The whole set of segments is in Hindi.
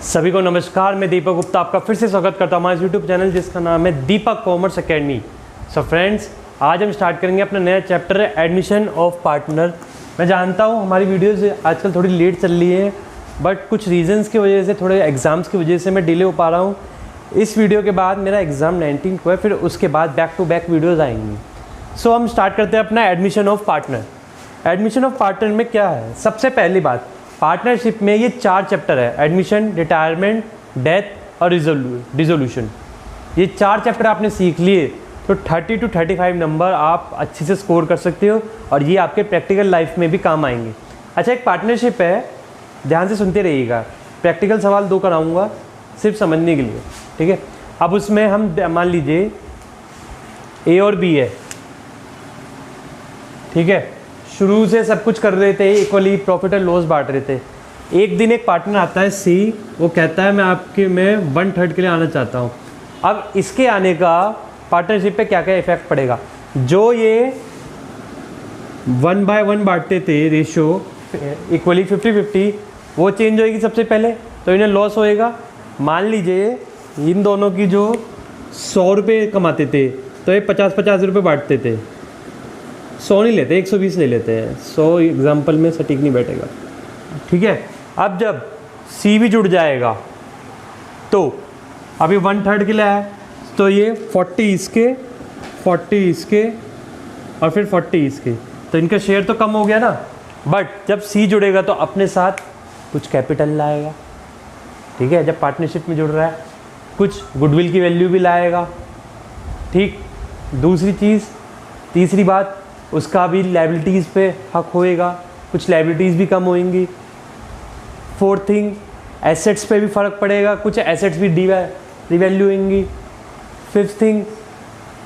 सभी को नमस्कार। मैं दीपक गुप्ता आपका फिर से स्वागत करता हूँ हमारे यूट्यूब चैनल जिसका नाम है दीपक कॉमर्स एकेडमी। सो फ्रेंड्स, आज हम स्टार्ट करेंगे अपना नया चैप्टर है एडमिशन ऑफ पार्टनर। मैं जानता हूँ हमारी वीडियोज़ आजकल थोड़ी लेट चल रही है, बट कुछ रीजंस की वजह से, थोड़े एग्ज़ाम्स की वजह से मैं डिले हो पा रहा हूँ। इस वीडियो के बाद मेरा एग्ज़ाम 19 को है, फिर उसके बाद बैक टू बैक वीडियोज़ आएंगी। सो हम स्टार्ट करते हैं अपना admission of partner. Admission of partner में क्या है? सबसे पहली बात, पार्टनरशिप में ये 4 चैप्टर है: एडमिशन, रिटायरमेंट, डेथ और डिसोल्यूशन। ये 4 चैप्टर आपने सीख लिए तो 30 to 35 नंबर आप अच्छे से स्कोर कर सकते हो और ये आपके प्रैक्टिकल लाइफ में भी काम आएंगे। अच्छा, एक पार्टनरशिप है, ध्यान से सुनते रहिएगा। प्रैक्टिकल सवाल 2 कराऊंगा सिर्फ समझने के लिए, ठीक है। अब उसमें हम मान लीजिए ए और बी है, ठीक है। शुरू से सब कुछ कर रहे थे, इक्वली प्रॉफिट और लॉस बांट रहे थे। एक दिन एक पार्टनर आता है सी, वो कहता है मैं 1/3 के लिए आना चाहता हूँ। अब इसके आने का पार्टनरशिप पे क्या क्या इफेक्ट पड़ेगा? जो ये 1/1 बांटते थे रेशो इक्वली 50-50, वो चेंज होएगी सबसे पहले, तो इन्हें लॉस होएगा। मान लीजिए इन दोनों की जो 100 रुपये कमाते थे तो ये 50-50 रुपये बांटते थे। 100 नहीं लेते, 120 ले लेते हैं। 100 एग्जाम्पल में सटीक नहीं बैठेगा, ठीक है। अब जब सी भी जुड़ जाएगा तो अभी 1/3 के लिए है, तो ये 40 इसके, 40 इसके और फिर 40 इसके, तो इनका शेयर तो कम हो गया ना। बट जब सी जुड़ेगा तो अपने साथ कुछ कैपिटल लाएगा, ठीक है। जब पार्टनरशिप में जुड़ रहा है कुछ गुडविल की वैल्यू भी लाएगा, ठीक। दूसरी चीज़, तीसरी बात, उसका भी लायबिलिटीज़ पे हक होएगा, कुछ लायबिलिटीज़ भी कम होएंगी। फोर्थ थिंग, एसेट्स पे भी फ़र्क पड़ेगा, कुछ एसेट्स भी डिवैल्यू होंगी। फिफ्थ थिंग,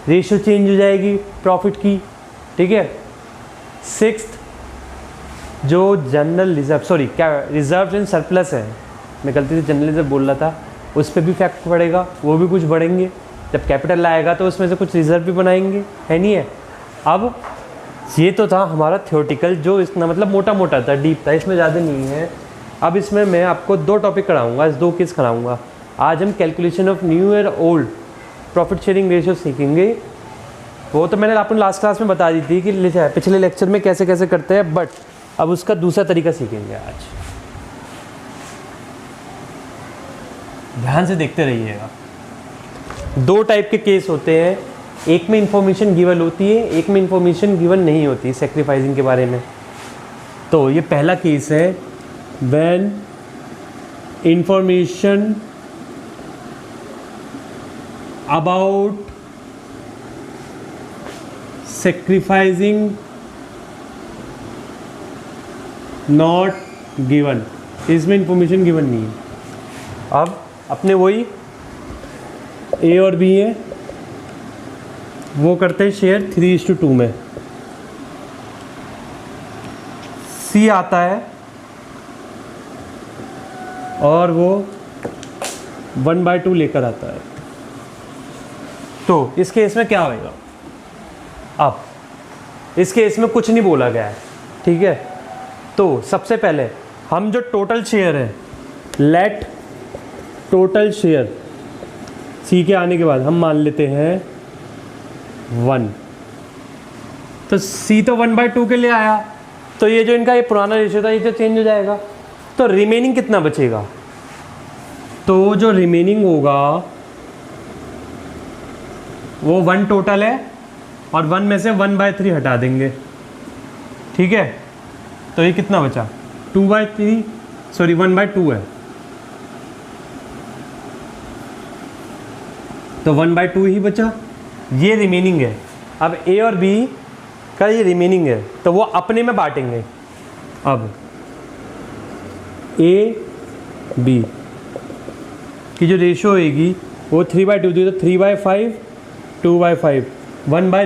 रेशो चेंज हो जाएगी प्रॉफिट की, ठीक है। सिक्स्थ, जो general reserve, reserve and surplus है, मैं गलती से जनरल रिजर्व बोल रहा था, उस पर भी इफेक्ट पड़ेगा, वो भी कुछ बढ़ेंगे। जब कैपिटल आएगा तो उसमें से कुछ रिजर्व भी बनाएंगे, है नहीं है। अब ये तो था हमारा थियोरटिकल, जो इतना मतलब मोटा मोटा था, डीप था, इसमें ज़्यादा नहीं है। अब इसमें मैं आपको 2 टॉपिक कराऊंगा, 2 केस कराऊंगा। आज हम calculation of new year old profit sharing ratio सीखेंगे। वो तो मैंने आपको लास्ट क्लास में बता दी थी कि पिछले लेक्चर में कैसे कैसे करते हैं, बट अब उसका दूसरा तरीका सीखेंगे आज। ध्यान से देखते रहिएगा। 2 टाइप के केस होते हैं, एक में इंफॉर्मेशन गिवन होती है, एक में इंफॉर्मेशन गिवन नहीं होती सेक्रीफाइसिंग के बारे में। तो ये पहला केस है, when information about sacrificing not given, इसमें इंफॉर्मेशन गिवन नहीं है। अब अपने वही ए और बी है, वो करते हैं शेयर 3:2 में। सी आता है और वो 1/2 लेकर आता है। तो इस केस में क्या होएगा? अब इस केस में कुछ नहीं बोला गया है, ठीक है। तो सबसे पहले हम जो टोटल शेयर है, लेट टोटल शेयर सी के आने के बाद हम मान लेते हैं 1। तो सी तो 1/2 के लिए आया, तो ये जो इनका ये पुराना रेशियो था ये तो चेंज हो जाएगा। तो रिमेनिंग कितना बचेगा? तो जो रिमेनिंग होगा वो 1 टोटल है और 1 में से 1/3 हटा देंगे, ठीक है। तो ये कितना बचा? 1/2 है, तो 1/2 ही बचा, ये रिमेनिंग है। अब ए और बी का ये रिमेनिंग है, तो वो अपने में बांटेंगे। अब ए बी की जो रेशो होएगी वो 3/2 थी, तो 3/5, 2/5, 1/2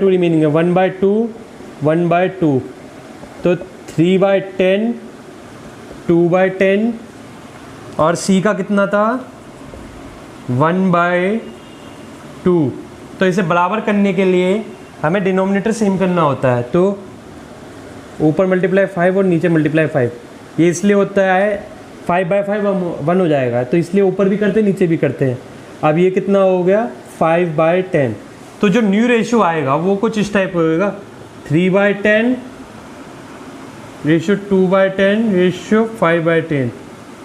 रिमेनिंग है, 1/2, तो 3/10, 2/10 और सी का कितना था? 1/2। तो इसे बराबर करने के लिए हमें डिनोमिनेटर सेम करना होता है, तो ऊपर मल्टीप्लाई 5 और नीचे मल्टीप्लाई 5। ये इसलिए होता है 5/5 1 हो जाएगा, तो इसलिए ऊपर भी करते हैं नीचे भी करते हैं। अब ये कितना हो गया 5/10। तो जो न्यू रेशियो आएगा वो कुछ इस टाइप होगा 3/10 रेशियो 2/10 रेशियो 5/10।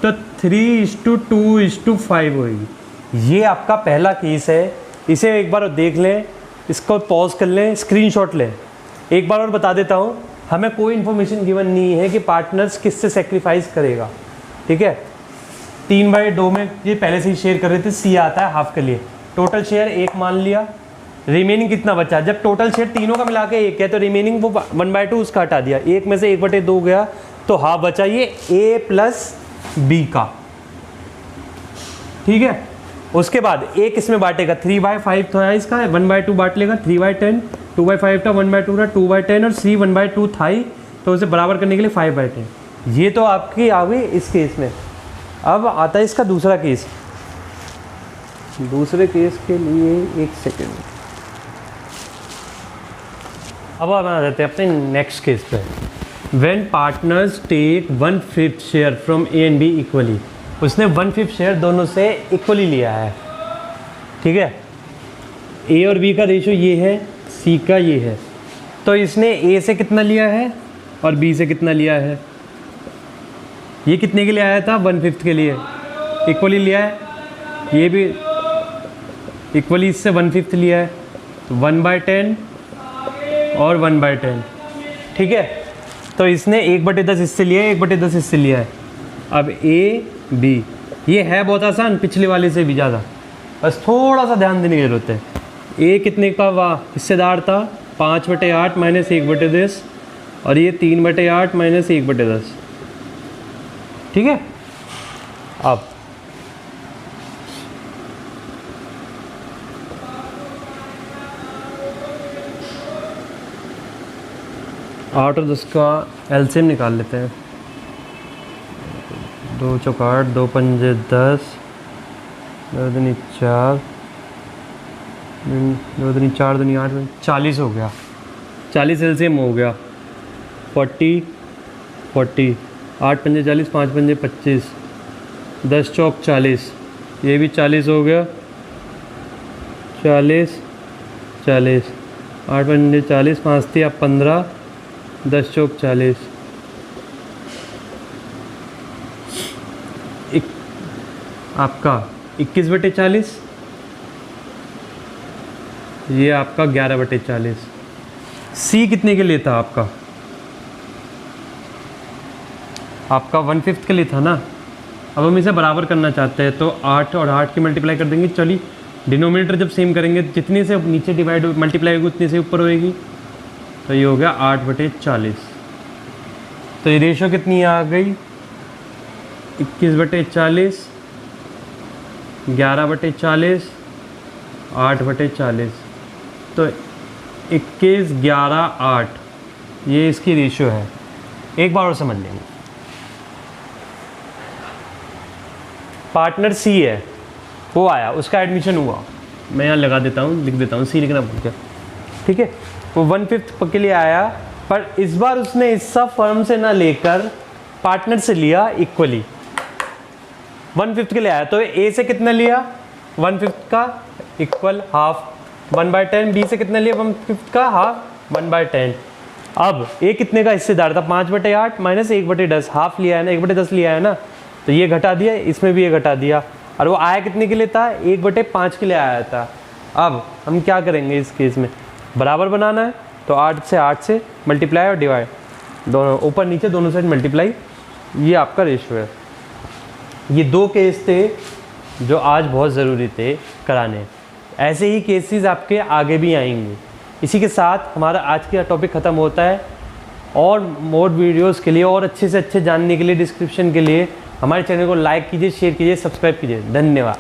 तो 3:2:5 होगी। ये आपका पहला केस है, इसे एक बार देख लें, इसको पॉज कर लें, स्क्रीनशॉट लें। एक बार और बता देता हूँ, हमें कोई इन्फॉर्मेशन गिवन नहीं है कि पार्टनर्स किससे सेक्रीफाइस करेगा, ठीक है। 3/2 में ये पहले से ही शेयर कर रहे थे, सी आता है हाफ के लिए। टोटल शेयर 1 मान लिया, रिमेनिंग कितना बचा, जब टोटल शेयर तीनों का मिला के 1 है तो रिमेनिंग वो 1/2 उसका हटा दिया, 1 में से 1/2 गया तो हाफ बचा ये A प्लस B का, ठीक है। उसके बाद एक इसमें बांटेगा 3/5 था इसका, 1/2 बांट लेगा 3/10, 2/5 था 1/2 था 2/10 और 1/2 था ही, तो उसे बराबर करने के लिए 5/10। ये तो आपकी आ गई इस केस में। अब आता है इसका दूसरा केस। दूसरे केस के लिए एक सेकेंड, अब हम आ जाते हैं अपने नेक्स्ट केस पे। When partners take 1/5 share from A and B equally, उसने 1/5 शेयर दोनों से इक्वली लिया है, ठीक है। A और B का रेशियो ये है, C का ये है, तो इसने A से कितना लिया है और B से कितना लिया है। ये कितने के लिए आया था 1/5 के लिए, इक्वली लिया है, ये भी इक्वली इससे 1/5 लिया है, तो 1/10 और 1/10, ठीक है। तो इसने 1/10 इससे लिया है, 1/10 इससे लिया है। अब A B, ये है बहुत आसान, पिछले वाले से भी ज़्यादा, बस थोड़ा सा ध्यान देने की जरूरत है। A कितने का हिस्सेदार था 5/8 माइनस 1/10 और ये 3/8 माइनस 1/10, ठीक है। अब आठ और 10 का एलसीएम निकाल लेते हैं। 2 चौक 8, 2 पंजे 10, 2 दूनी 4, 2 दूनी 4, 2 दूनी 8, 40 हो गया। 40 एलसीएम हो गया। 40 40, 8 पंजे 40, 5 पंजे 25, 10 चौक 40, ये भी 40 हो गया। 40 40, 8 पंजे 40, 5 थी अब 15, 10 चौक 40, आपका 21/40, ये आपका 11/40। सी कितने के लिए था आपका 1/5 के लिए था ना। अब हम इसे बराबर करना चाहते हैं तो 8 और 8 की मल्टीप्लाई कर देंगे। चलिए डिनोमिनेटर जब सेम करेंगे जितने से नीचे डिवाइड मल्टीप्लाई होगी उतने से ऊपर होएगी, तो ये हो गया 8/40। तो ये रेशो कितनी आ गई 21/40, 11/40, 8/40। तो 21, 11, 8 ये इसकी रेशियो है। एक बार और समझ लेंगे। पार्टनर सी है, वो आया, उसका एडमिशन हुआ, मैं यहाँ लगा देता हूँ, लिख देता हूँ, सी लिखना भूल गया, ठीक है। वो 1/5 के लिए आया, पर इस बार उसने हिस्सा फर्म से ना लेकर पार्टनर से लिया इक्वली। 1/5 के लिए आया तो ए से कितना लिया 1/5 का इक्वल हाफ 1/10, बी से कितना लिया 1/5 का हाफ 1/10। अब ए कितने का हिस्सेदार था 5/8 माइनस 1/10, हाफ लिया है ना, 1/10 लिया है ना, तो ये घटा दिया, इसमें भी ये घटा दिया। और वो आया कितने के लिए था 1/5 के लिए आया था। अब हम क्या करेंगे इस केस में, बराबर बनाना है तो 8 से मल्टीप्लाई और डिवाइड, दोनों ऊपर नीचे दोनों साइड मल्टीप्लाई, ये आपका रेशियो है। ये 2 केस थे जो आज बहुत ज़रूरी थे कराने। ऐसे ही केसेस आपके आगे भी आएंगे। इसी के साथ हमारा आज का टॉपिक ख़त्म होता है। और मोर वीडियोस के लिए और अच्छे से अच्छे जानने के लिए डिस्क्रिप्शन के लिए हमारे चैनल को लाइक कीजिए, शेयर कीजिए, सब्सक्राइब कीजिए। धन्यवाद।